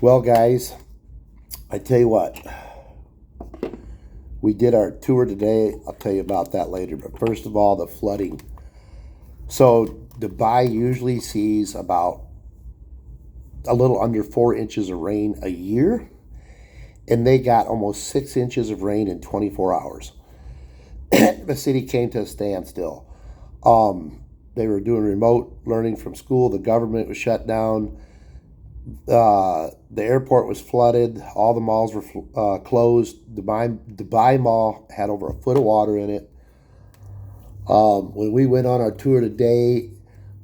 Well, guys, I tell you what, we did our tour today. I'll tell you about that later. But first of all, the flooding. So Dubai usually sees about a little under 4 inches of rain a year, and they got almost 6 inches of rain in 24 hours. The city came to a standstill. They were doing remote learning from school. The government was shut down. The airport was flooded. All the malls were closed. Dubai Mall had over a foot of water in it. When we went on our tour today,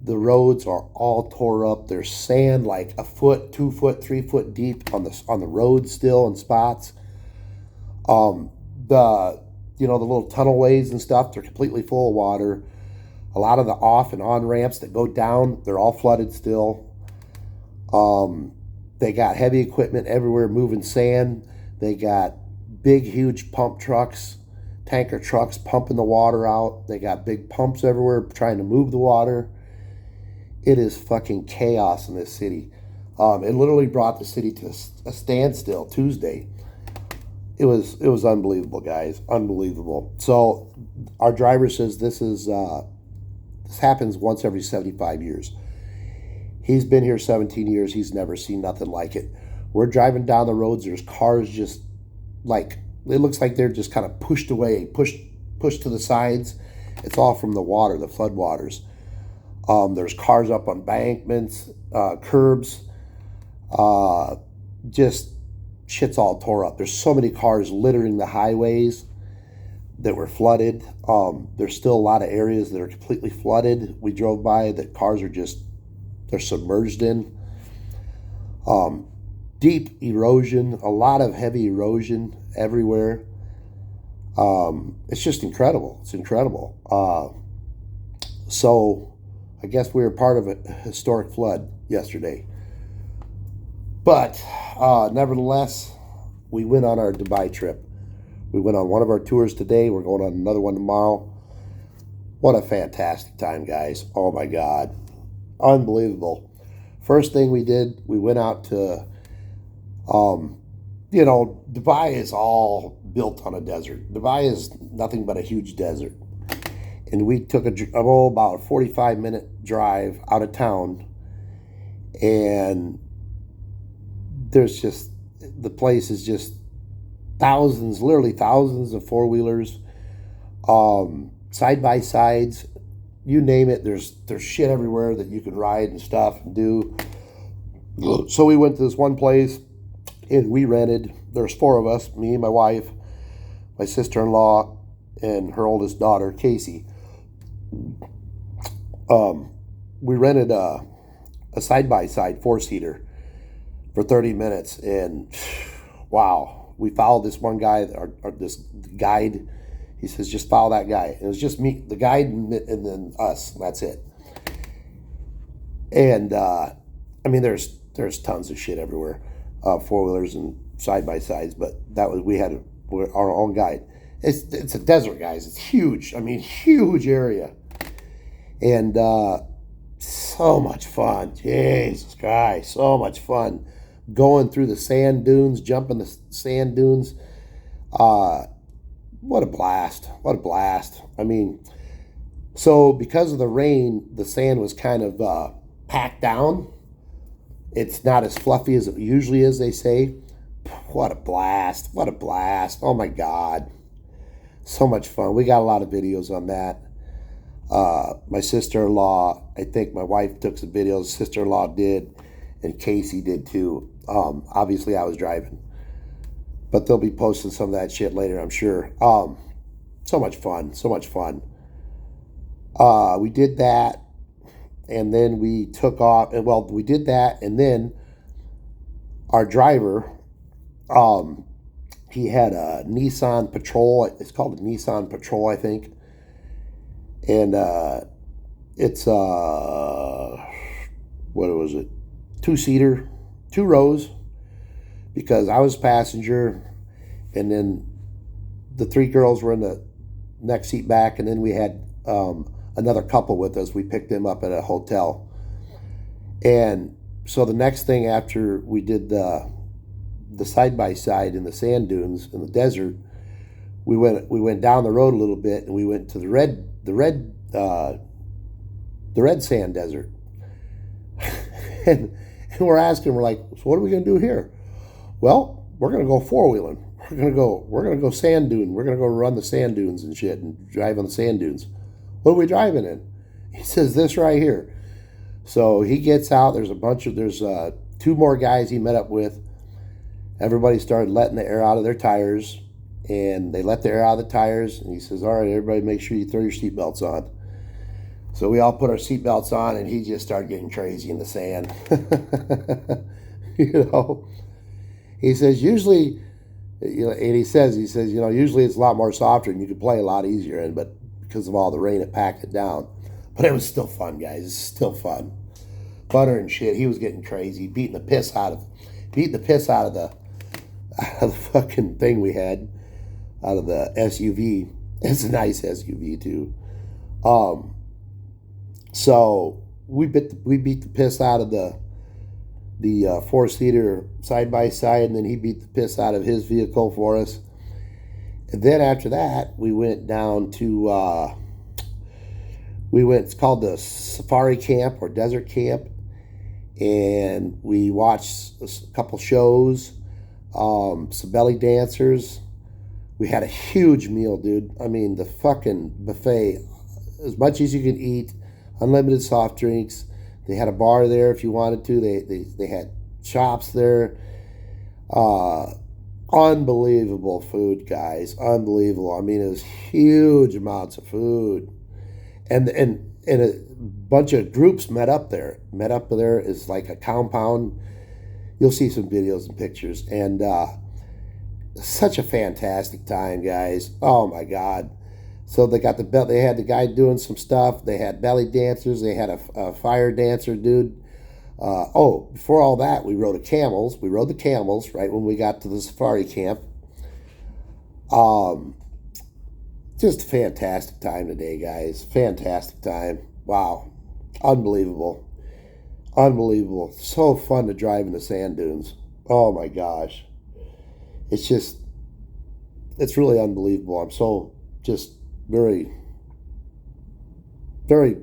the roads are all tore up. There's sand like a foot, 2 foot, 3 foot deep on the road still in spots. The little tunnelways and stuff, they're completely full of water. A lot of the off and on ramps that go down, they're all flooded still. They got heavy equipment everywhere moving sand. They got big, huge pump trucks, tanker trucks pumping the water out. They got big pumps everywhere trying to move the water. It is fucking chaos in this city. It literally brought the city to a standstill Tuesday. It was unbelievable, guys. Unbelievable. So our driver says this happens once every 75 years. He's been here 17 years. He's never seen nothing like it. We're driving down the roads. There's cars just like, it looks like they're just kind of pushed away, pushed to the sides. It's all from the water, the flood waters. There's cars up on embankments, curbs. Just shit's all tore up. There's so many cars littering the highways that were flooded. There's still a lot of areas that are completely flooded. We drove by that cars are they're submerged in. Deep erosion, a lot of heavy erosion everywhere. It's just incredible. It's incredible. So I guess we were part of a historic flood yesterday. But nevertheless, we went on our Dubai trip. We went on one of our tours today. We're going on another one tomorrow. What a fantastic time, guys. Oh, my God. Unbelievable. First thing we did, we went out to, Dubai is all built on a desert. Dubai is nothing but a huge desert. And we took about a 45-minute drive out of town. And the place is just literally thousands of four-wheelers, side-by-sides, you name it. There's shit everywhere that you can ride and stuff and do. So we went to this one place and we rented. There's four of us, me, my wife, my sister-in-law, and her oldest daughter, Casey. We rented a side-by-side four-seater for 30 minutes, and wow, we followed this one guy, this guide. He says, just follow that guy. And it was just me, the guide, and then us. And that's it. And there's tons of shit everywhere, four-wheelers and side-by-sides. But we had our own guide. It's a desert, guys. It's huge. Huge area. And so much fun. Jesus Christ, so much fun. Going through the sand dunes, jumping the sand dunes. What a blast. What a blast. So because of the rain, the sand was kind of packed down. It's not as fluffy as it usually is, they say. What a blast. What a blast. Oh, my God. So much fun. We got a lot of videos on that. My sister-in-law, I think my wife took some videos. Sister-in-law did, and Casey did too. Obviously, I was driving. But they'll be posting some of that shit later, I'm sure. So much fun. So much fun. We did that, and then we took off. Well, we did that, and then our driver, he had a Nissan Patrol. It's called a Nissan Patrol, I think. And it's what was it? Two-seater, 2 rows. Because I was passenger, and then the 3 girls were in the next seat back, and then we had another couple with us. We picked them up at a hotel. And so the next thing after we did the side by side in the sand dunes in the desert, we went down the road a little bit and we went to the red sand desert. and we're asking, we're like, so what are we gonna do here? Well, we're gonna go four-wheeling. We're gonna go sand dune. We're gonna go run the sand dunes and shit and drive on the sand dunes. What are we driving in? He says, this right here. So he gets out. There's two more guys he met up with. Everybody started letting the air out of their tires, and they let the air out of the tires. And he says, all right, everybody, make sure you throw your seatbelts on. So we all put our seatbelts on, and he just started getting crazy in the sand. You know, he says usually, and he says, usually it's a lot more softer and you can play a lot easier in, but because of all the rain, it packed it down. But it was still fun, guys. It's still fun. Butter and shit. He was getting crazy, beating the piss out of the fucking thing we had, out of the SUV. It's a nice SUV too. So we beat the piss out of the four-seater side by side, and then he beat the piss out of his vehicle for us. And then after that, we went down to it's called the Safari Camp or Desert Camp, and we watched a couple shows, some belly dancers. We had a huge meal, dude. I mean, the fucking buffet, as much as you can eat, unlimited soft drinks. They had a bar there if you wanted to. They had shops there. Unbelievable food, guys. Unbelievable. I mean, it was huge amounts of food. And a bunch of groups met up there. Met up there is like a compound. You'll see some videos and pictures. And such a fantastic time, guys. Oh my God. So they had the guy doing some stuff. They had belly dancers. They had a fire dancer dude. Before all that, we rode the camels. We rode the camels right when we got to the safari camp. Just a fantastic time today, guys. Fantastic time. Wow. Unbelievable. Unbelievable. So fun to drive in the sand dunes. Oh my gosh. It's really unbelievable. I'm so just very, very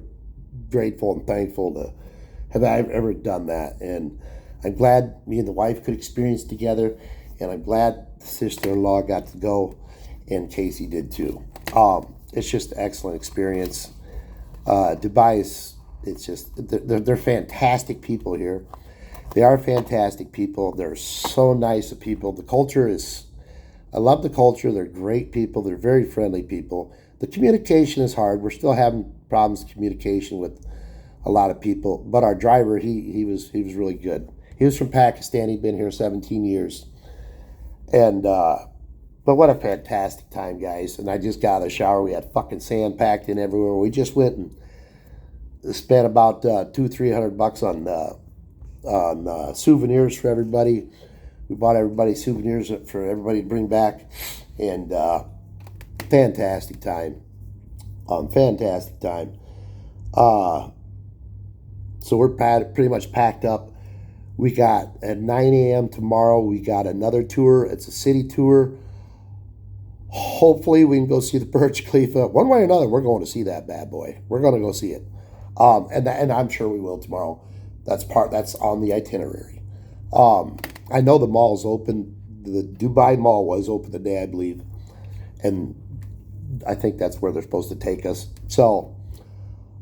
grateful and thankful to have ever done that. And I'm glad me and the wife could experience together, and I'm glad the sister-in-law got to go, and Casey did too. It's just an excellent experience. Dubai they're fantastic people here. They are fantastic people. They're so nice of people. The culture I love the culture. They're great people. They're very friendly people. The communication is hard. We're still having problems with communication with a lot of people. But our driver, he was really good. He was from Pakistan. He'd been here 17 years. And but what a fantastic time, guys. And I just got out of the shower. We had fucking sand packed in everywhere. We just went and spent about $200-300 on souvenirs for everybody. We bought everybody souvenirs for everybody to bring back, and fantastic time. Fantastic time. So we're pretty much packed up. We got at 9 a.m. tomorrow, we got another tour. It's a city tour. Hopefully we can go see the Burj Khalifa. One way or another, we're going to see that bad boy. We're going to go see it. And I'm sure we will tomorrow. That's on the itinerary. I know the mall's open. The Dubai Mall was open today, I believe. And I think that's where they're supposed to take us. So,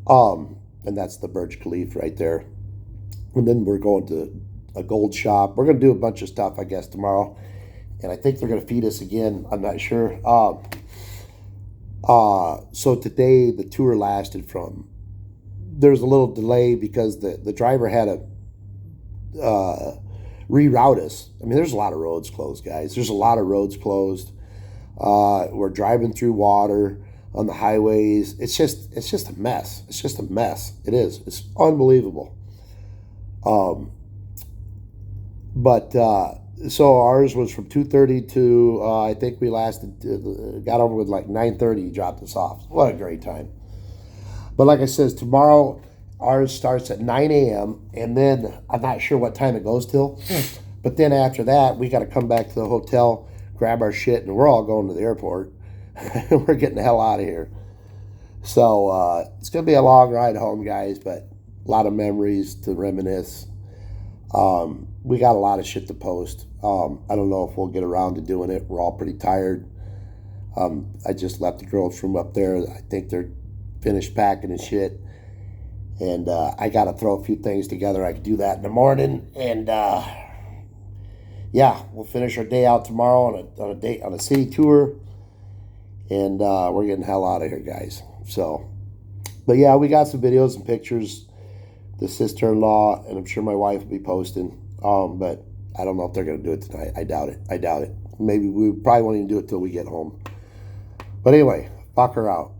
and that's the Burj Khalifa right there. And then we're going to a gold shop. We're going to do a bunch of stuff, I guess, tomorrow. And I think they're going to feed us again. I'm not sure. So today the tour lasted from, there's a little delay because the driver had to reroute us. I mean, there's a lot of roads closed, guys. There's a lot of roads closed. We're driving through water on the highways. It's just a mess. It's just a mess. It is. It's unbelievable. So ours was from 2:30 to I think we got over with like 9:30. He dropped us off. What a great time. But like I says, tomorrow Ours starts at 9 a.m. and then I'm not sure what time it goes till. But then after that, we got to come back to the hotel, grab our shit, and we're all going to the airport. We're getting the hell out of here. So it's going to be a long ride home, guys, but a lot of memories to reminisce. We got a lot of shit to post. I don't know if we'll get around to doing it. We're all pretty tired. I just left the girls from up there. I think they're finished packing and shit. And I got to throw a few things together. I can do that in the morning. And yeah, we'll finish our day out tomorrow on a city tour. And we're getting the hell out of here, guys. So, but yeah, we got some videos and pictures. The sister-in-law, and I'm sure my wife will be posting. But I don't know if they're going to do it tonight. I doubt it. Maybe we probably won't even do it till we get home. But anyway, fuck her out.